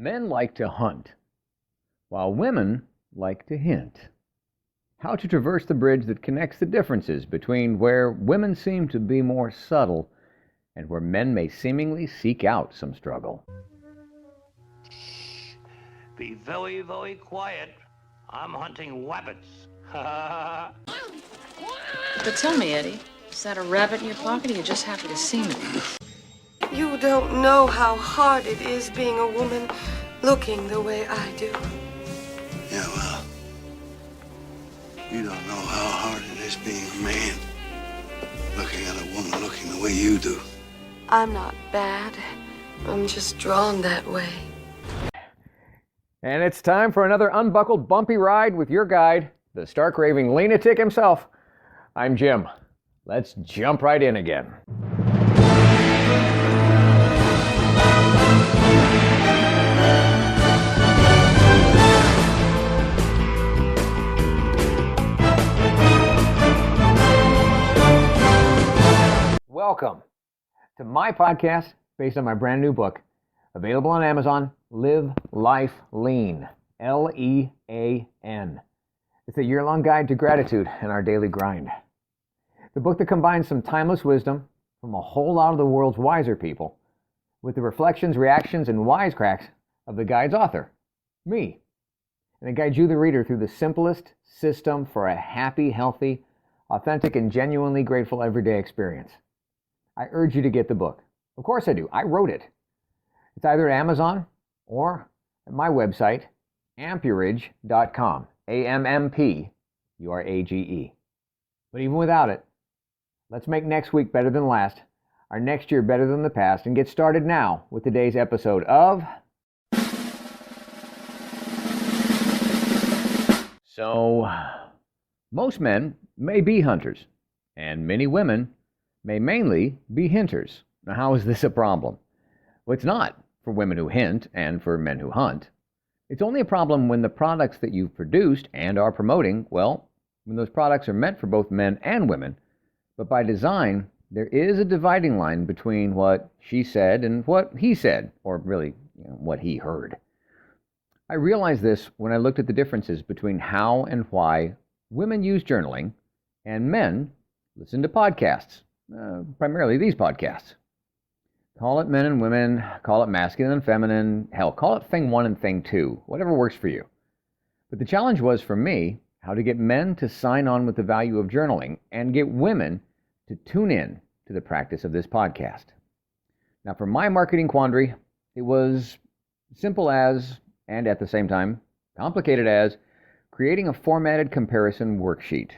Men like to hunt, while women like to hint. How to traverse the bridge that connects the differences between where women seem to be more subtle and where men may seemingly seek out some struggle. Be very, very quiet. I'm hunting rabbits. But tell me, Eddie, is that a rabbit in your pocket or are you just happy to see me? You don't know how hard it is being a woman looking the way I do. Yeah, well, you don't know how hard it is being a man looking at a woman looking the way you do. I'm not bad. I'm just drawn that way. And it's time for another unbuckled bumpy ride with your guide, the stark raving LEAN-atic himself. I'm Jim. Let's jump right in again. Welcome to my podcast based on my brand new book, available on Amazon, Live Life Lean, L-E-A-N. It's a year-long guide to gratitude and our daily grind. The book that combines some timeless wisdom from a whole lot of the world's wiser people with the reflections, reactions, and wisecracks of the guide's author, me. And it guides you, the reader, through the simplest system for a happy, healthy, authentic, and genuinely grateful everyday experience. I urge you to get the book. Of course I do. I wrote it. It's either at Amazon or at my website, ampurage.com. A-M-M-P-U-R-A-G-E. But even without it, let's make next week better than last, our next year better than the past, and get started now with today's episode of... So, most men may be hunters, and many women may mainly be hinters. Now, how is this a problem? Well, it's not for women who hint and for men who hunt. It's only a problem when the products that you've produced and are promoting, well, when those products are meant for both men and women. But by design, there is a dividing line between what she said and what he said, or really, what he heard. I realized this when I looked at the differences between how and why women use journaling and men listen to podcasts, primarily these podcasts. Call it men and women, call it masculine and feminine, hell, call it thing one and thing two, whatever works for you. But the challenge was for me how to get men to sign on with the value of journaling and get women to tune in to the practice of this podcast. Now, for my marketing quandary, it was simple as, and at the same time, complicated as, creating a formatted comparison worksheet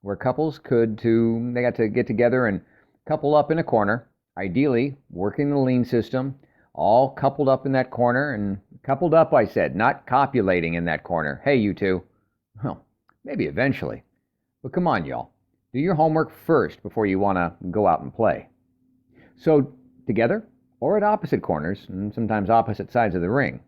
where couples they got to get together and couple up in a corner, ideally working the lean system, all coupled up in that corner, and coupled up, I said, not copulating in that corner. Hey, you two. Well, maybe eventually. But come on, y'all. Do your homework first before you want to go out and play. So, together, or at opposite corners, and sometimes opposite sides of the ring.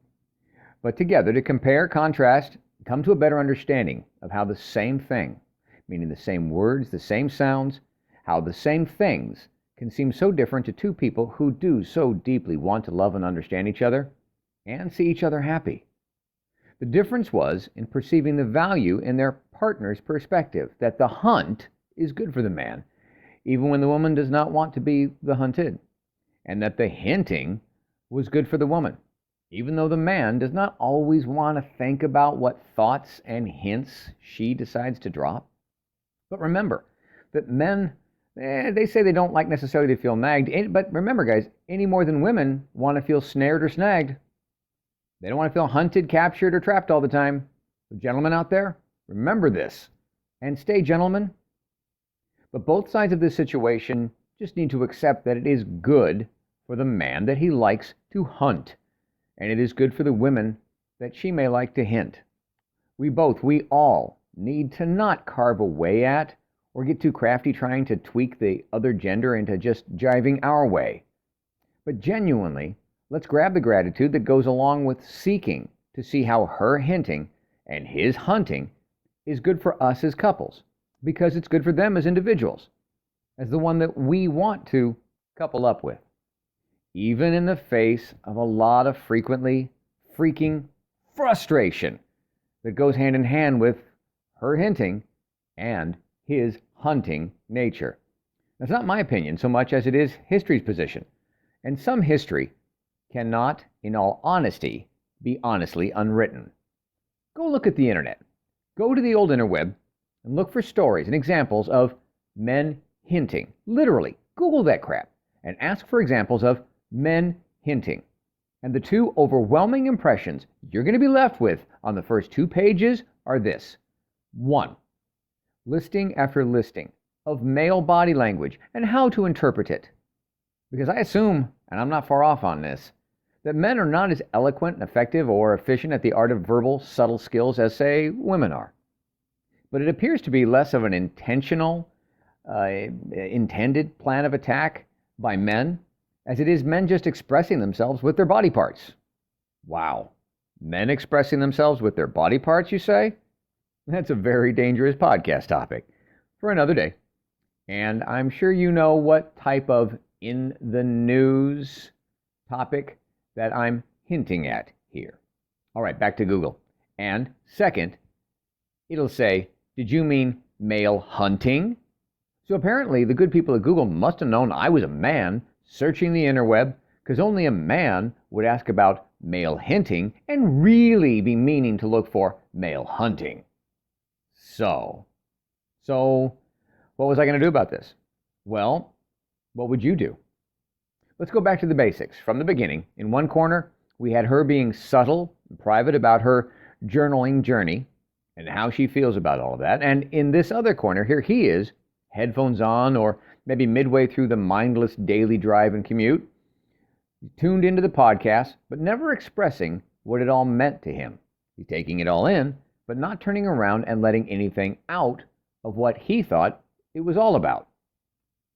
But together to compare, contrast, come to a better understanding of how the same thing, meaning the same words, the same sounds, how the same things can seem so different to two people who do so deeply want to love and understand each other and see each other happy. The difference was in perceiving the value in their partner's perspective, that the hunt is good for the man, even when the woman does not want to be the hunted, and that the hinting was good for the woman, even though the man does not always want to think about what thoughts and hints she decides to drop. But remember that men, they say they don't like necessarily to feel nagged, but remember, guys, any more than women want to feel snared or snagged. They don't want to feel hunted, captured, or trapped all the time. So gentlemen out there, remember this, and stay gentlemen. But both sides of this situation just need to accept that it is good for the man that he likes to hunt, and it is good for the women that she may like to hint. We all need to not carve away at or get too crafty trying to tweak the other gender into just jiving our way. But genuinely, let's grab the gratitude that goes along with seeking to see how her hinting and his hunting is good for us as couples, because it's good for them as individuals, as the one that we want to couple up with. Even in the face of a lot of frequently freaking frustration that goes hand in hand with her hinting and his hunting nature. That's not my opinion so much as it is history's position. And some history cannot, in all honesty, be honestly unwritten. Go look at the internet. Go to the old interweb and look for stories and examples of men hinting. Literally, Google that crap and ask for examples of men hinting. And the two overwhelming impressions you're going to be left with on the first 2 pages are this. 1. Listing after listing of male body language and how to interpret it. Because I assume, and I'm not far off on this, that men are not as eloquent and effective or efficient at the art of verbal, subtle skills as, say, women are. But it appears to be less of an intentional, intended plan of attack by men, as it is men just expressing themselves with their body parts. Wow. Men expressing themselves with their body parts, you say? That's a very dangerous podcast topic for another day. And I'm sure you know what type of in the news topic that I'm hinting at here. All right, back to Google. And second, it'll say, did you mean male hunting? So apparently the good people at Google must have known I was a man searching the interweb, because only a man would ask about male hinting and really be meaning to look for male hunting. So what was I going to do about this? Well, what would you do? Let's go back to the basics. From the beginning, in one corner, we had her being subtle and private about her journaling journey and how she feels about all of that. And in this other corner, here he is, headphones on, or maybe midway through the mindless daily drive and commute, tuned into the podcast, but never expressing what it all meant to him. He's taking it all in, but not turning around and letting anything out of what he thought it was all about.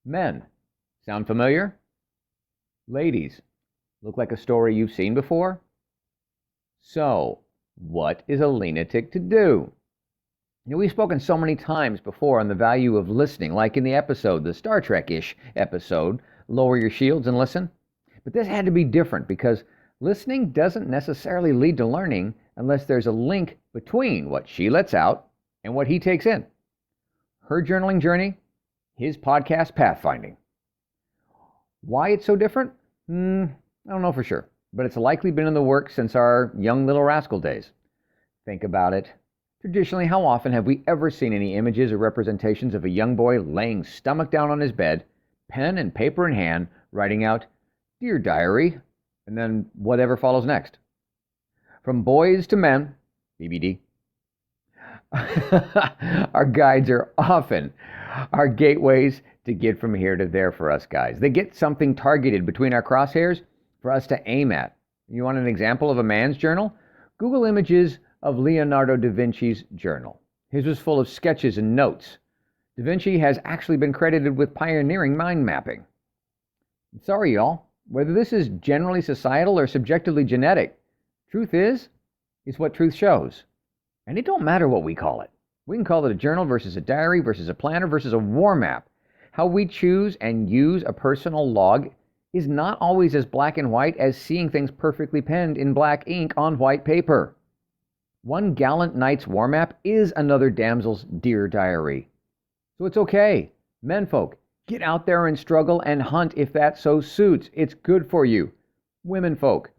Men, sound familiar? Ladies, look like a story you've seen before? So, what is a LEAN-atic to do? We've spoken so many times before on the value of listening, like in the Star Trek-ish episode, Lower Your Shields and Listen. But this had to be different because listening doesn't necessarily lead to learning unless there's a link between what she lets out and what he takes in. Her journaling journey, his podcast Pathfinding. Why it's so different? I don't know for sure, but it's likely been in the works since our young little rascal days. Think about it. Traditionally, how often have we ever seen any images or representations of a young boy laying stomach down on his bed, pen and paper in hand, writing out, "Dear Diary," and then whatever follows next? From boys to men, BBD. Our guides are often our gateways to get from here to there for us guys. They get something targeted between our crosshairs for us to aim at. You want an example of a man's journal? Google images of Leonardo da Vinci's journal. His was full of sketches and notes. Da Vinci has actually been credited with pioneering mind mapping. Sorry, y'all. Whether this is generally societal or subjectively genetic, truth is what truth shows. And it don't matter what we call it. We can call it a journal versus a diary versus a planner versus a war map. How we choose and use a personal log is not always as black and white as seeing things perfectly penned in black ink on white paper. One gallant knight's war map is another damsel's dear diary. So it's okay. Menfolk, get out there and struggle and hunt if that so suits. It's good for you. Womenfolk,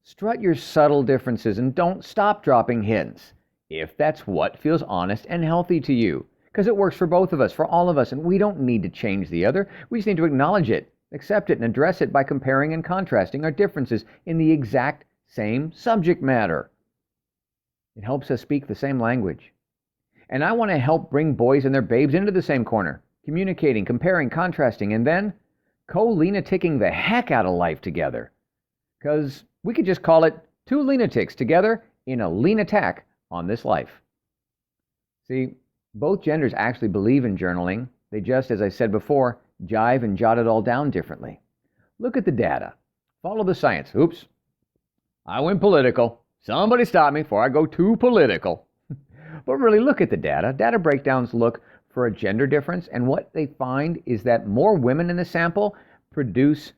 strut your subtle differences and don't stop dropping hints if that's what feels honest and healthy to you. Because it works for both of us, for all of us, and we don't need to change the other. We just need to acknowledge it, accept it, and address it by comparing and contrasting our differences in the exact same subject matter. It helps us speak the same language. And I want to help bring boys and their babes into the same corner, communicating, comparing, contrasting, and then co-LEAN-aticking the heck out of life together. Because we could just call it two LEAN-atics together in a lean attack on this life. See, both genders actually believe in journaling. They just, as I said before, jive and jot it all down differently. Look at the data. Follow the science. Oops. I went political. Somebody stop me before I go too political. But really look at the data. Data breakdowns look for a gender difference, and what they find is that more women in the sample produce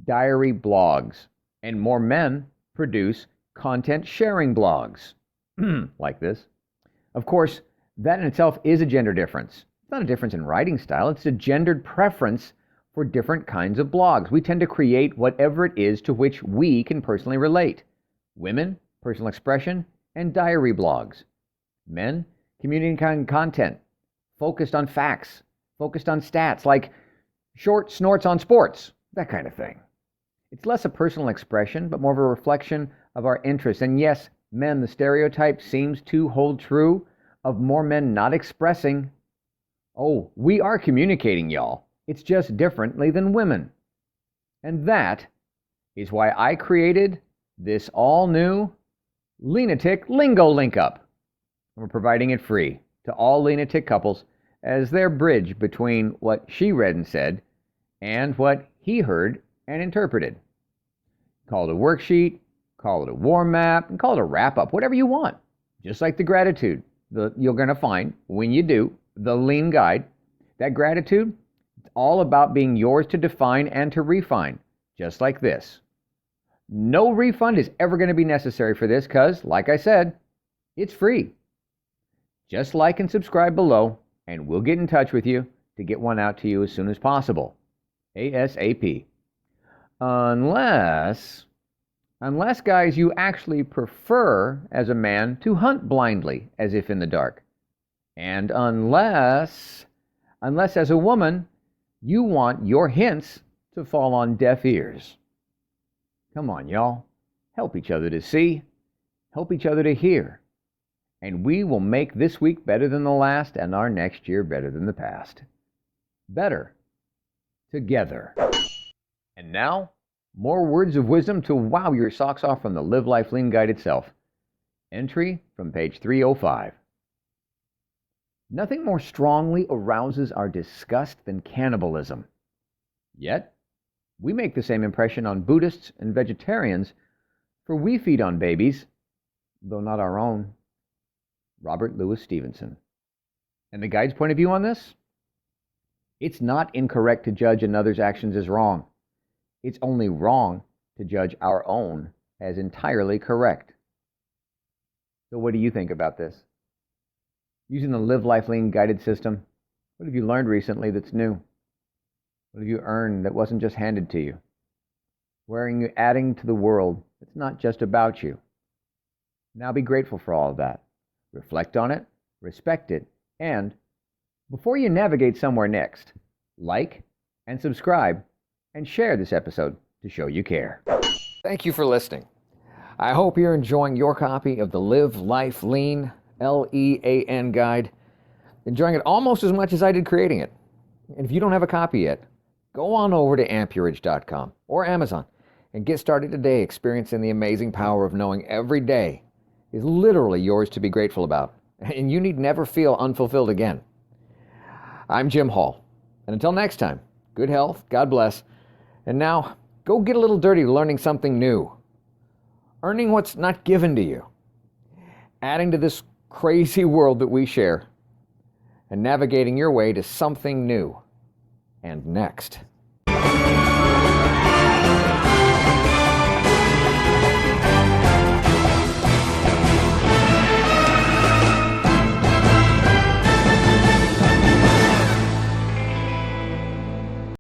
diary blogs, and more men produce content sharing blogs, like this. Of course, that in itself is a gender difference. It's not a difference in writing style, it's a gendered preference for different kinds of blogs. We tend to create whatever it is to which we can personally relate. Women, personal expression, and diary blogs. Men, community content, focused on facts, focused on stats, like short snorts on sports, that kind of thing. It's less a personal expression, but more of a reflection of our interests. And yes, men, the stereotype seems to hold true of more men not expressing. Oh, we are communicating, y'all. It's just differently than women. And that is why I created this all-new LEAN-atic Lingo Link-Up. We're providing it free to all LEAN-atic couples as their bridge between what she read and said and what he heard and interpreted. Call it a worksheet, call it a warm map, and call it a wrap-up, whatever you want. Just like the gratitude you're going to find when you do the Lean Guide. That gratitude, it's all about being yours to define and to refine, just like this. No refund is ever going to be necessary for this because, like I said, it's free. Just like and subscribe below, and we'll get in touch with you to get one out to you as soon as possible. ASAP. Unless, guys, you actually prefer, as a man, to hunt blindly, as if in the dark. And unless, as a woman, you want your hints to fall on deaf ears. Come on, y'all. Help each other to see. Help each other to hear. And we will make this week better than the last and our next year better than the past. Better. Together. And now, more words of wisdom to wow your socks off from the Live Life Lean Guide itself. Entry from page 305. Nothing more strongly arouses our disgust than cannibalism. Yet, we make the same impression on Buddhists and vegetarians, for we feed on babies, though not our own. Robert Louis Stevenson. And the guide's point of view on this? It's not incorrect to judge another's actions as wrong. It's only wrong to judge our own as entirely correct. So what do you think about this? Using the Live Life Lean guided system, what have you learned recently that's new? What have you earned that wasn't just handed to you? Where are you adding to the world that's not just about you? Now be grateful for all of that. Reflect on it, respect it, and before you navigate somewhere next, like and subscribe and share this episode to show you care. Thank you for listening. I hope you're enjoying your copy of the Live Life Lean, LEAN guide, enjoying it almost as much as I did creating it. And if you don't have a copy yet, go on over to amperage.com or Amazon and get started today experiencing the amazing power of knowing every day is literally yours to be grateful about, and you need never feel unfulfilled again. I'm Jim Hall, and until next time, good health, God bless, and now go get a little dirty learning something new, earning what's not given to you, adding to this crazy world that we share, and navigating your way to something new and next.